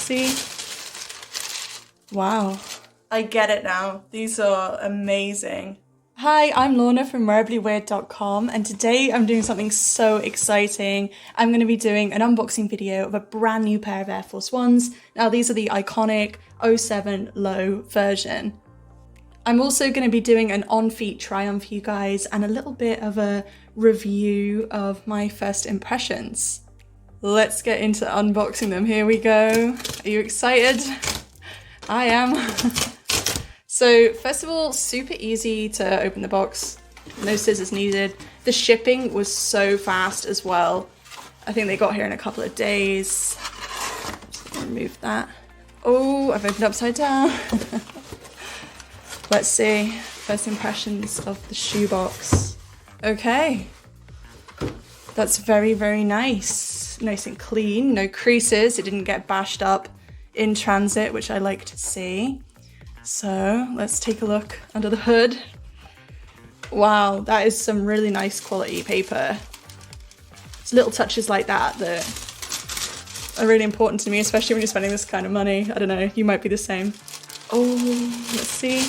see. Wow. I get it now. These are amazing. Hi, I'm Lorna from WearablyWeird.com, and today I'm doing something so exciting. I'm going to be doing an unboxing video of a brand new pair of Air Force Ones. Now these are the iconic 07 low version. I'm also going to be doing an on-feet try-on for you guys and a little bit of a review of my first impressions. Let's get into unboxing them. Here we go. Are you excited? I am. So first of all, super easy to open the box. No scissors needed. The shipping was so fast as well. I think they got here in a couple of days. Just remove that. Oh, I've opened upside down. Let's see. First impressions of the shoebox. Okay. That's very, very nice. Nice and clean. No creases. It didn't get bashed up in transit, which I like to see. So let's take a look under the hood. Wow, that is some really nice quality paper. It's little touches like that that are really important to me, especially when you're spending this kind of money. I don't know, you might be the same. Oh, let's see.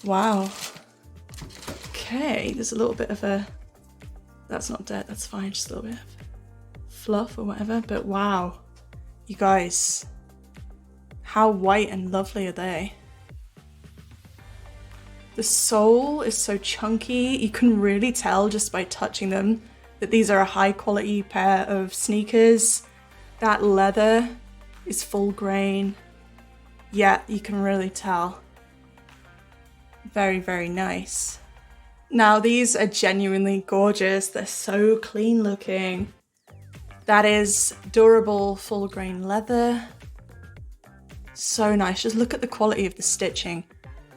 Wow. Okay, there's a little bit of a, that's not dirt, that's fine, just a little bit of fluff or whatever, but wow, you guys. How white and lovely are they? The sole is so chunky. You can really tell just by touching them that these are a high quality pair of sneakers. That leather is full grain. Yeah, you can really tell. Very, very nice. Now these are genuinely gorgeous. They're so clean looking. That is durable full grain leather. So nice. Just look at the quality of the stitching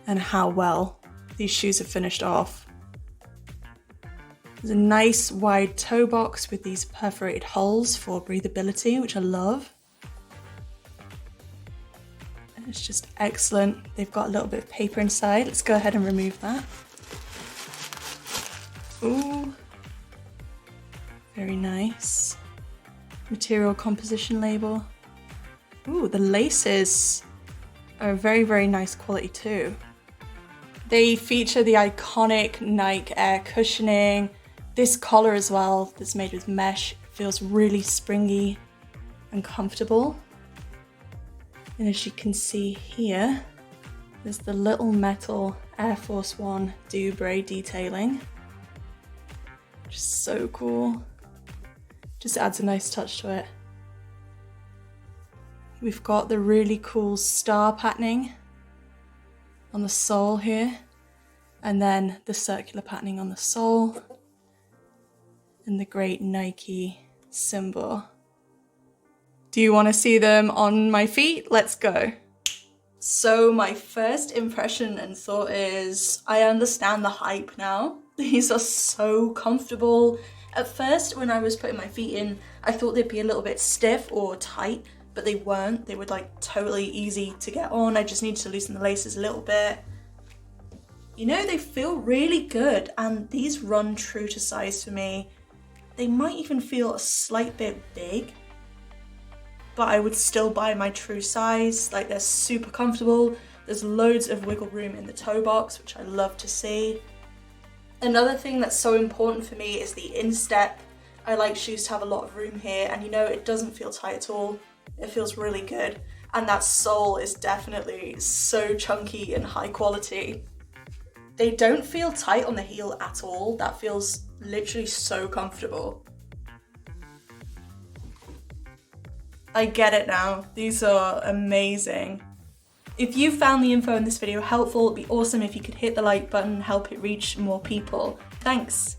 and how well these shoes have finished off. There's a nice wide toe box with these perforated holes for breathability, which I love. And it's just excellent. They've got a little bit of paper inside. Let's go ahead and remove that. Ooh. Very nice. Material composition label. Ooh, the laces are very, very nice quality too. They feature the iconic Nike Air cushioning. This collar as well, that's made with mesh, feels really springy and comfortable. And as you can see here, there's the little metal Air Force One Dubray detailing, which is so cool. Just adds a nice touch to it. We've got the really cool star patterning on the sole here, and then the circular patterning on the sole, and the great Nike symbol. Do you want to see them on my feet? Let's go. So my first impression and thought is, I understand the hype now. These are so comfortable. At first, when I was putting my feet in, I thought they'd be a little bit stiff or tight, but they weren't. They were like totally easy to get on. I just needed to loosen the laces a little bit. You know, they feel really good, and these run true to size for me. They might even feel a slight bit big, but I would still buy my true size. Like, they're super comfortable. There's loads of wiggle room in the toe box, which I love to see. Another thing that's so important for me is the instep. I like shoes to have a lot of room here, and you know, it doesn't feel tight at all. It feels really good. And that sole is definitely so chunky and high quality. They don't feel tight on the heel at all. That feels literally so comfortable. I get it now. These are amazing. If you found the info in this video helpful, it'd be awesome if you could hit the like button, help it reach more people. Thanks.